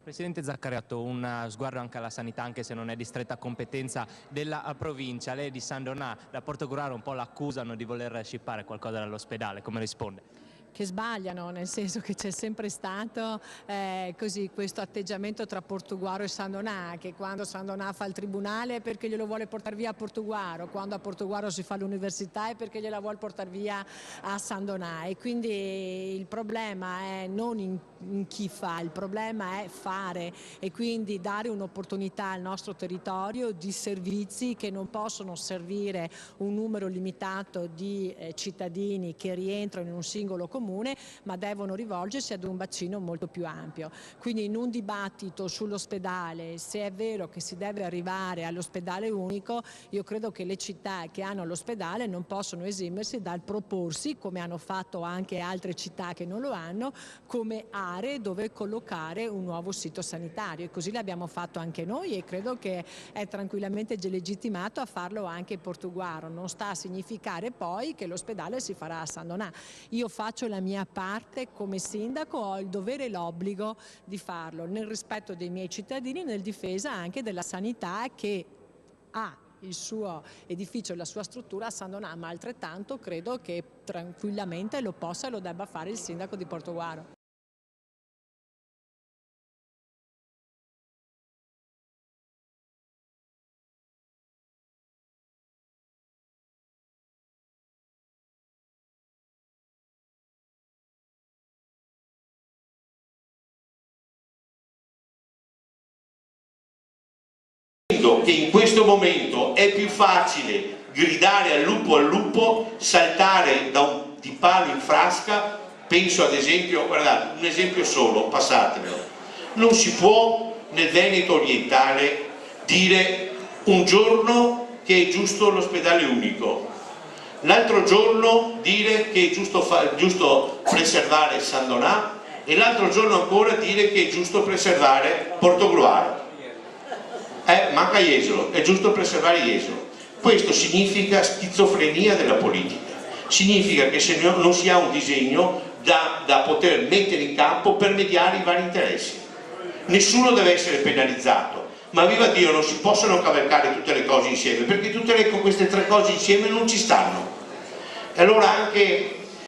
Presidente Zaccariotto, un sguardo anche alla sanità, anche se non è di stretta competenza della provincia. Lei è di San Donà, da Portogruaro un po' l'accusano di voler scippare qualcosa dall'ospedale, come risponde? Che sbagliano, nel senso che c'è sempre stato così, questo atteggiamento tra Portogruaro e San Donà, che quando San Donà fa il tribunale è perché glielo vuole portare via a Portogruaro, quando a Portogruaro si fa l'università è perché gliela vuole portare via a San Donà, e quindi il problema è non in chi fa, il problema è fare, e quindi dare un'opportunità al nostro territorio di servizi che non possono servire un numero limitato di cittadini che rientrano in un singolo comune, ma devono rivolgersi ad un bacino molto più ampio. Quindi in un dibattito sull'ospedale, se è vero che si deve arrivare all'ospedale unico, io credo che le città che hanno l'ospedale non possono esimersi dal proporsi, come hanno fatto anche altre città che non lo hanno, come aree dove collocare un nuovo sito sanitario, e così l'abbiamo fatto anche noi, e credo che è tranquillamente legittimato a farlo anche in Portogruaro. Non sta a significare poi che l'ospedale si farà a San Donà. Io faccio la mia parte come sindaco, ho il dovere e l'obbligo di farlo nel rispetto dei miei cittadini, nel difesa anche della sanità che ha il suo edificio e la sua struttura a San Donà, ma altrettanto credo che tranquillamente lo possa e lo debba fare il sindaco di Portogruaro. Che in questo momento è più facile gridare al lupo, saltare di palo in frasca. Penso ad esempio, guardate, un esempio solo, passatemelo, non si può nel Veneto orientale dire un giorno che è giusto l'ospedale unico, l'altro giorno dire che è giusto preservare San Donà, e l'altro giorno ancora dire che è giusto preservare Portogruaro. Manca Jesolo, è giusto preservare Jesolo. Questo significa schizofrenia della politica, significa che se non si ha un disegno da poter mettere in campo per mediare i vari interessi. Nessuno deve essere penalizzato, ma viva Dio, non si possono cavalcare tutte le cose insieme, perché queste tre cose insieme non ci stanno. E allora anche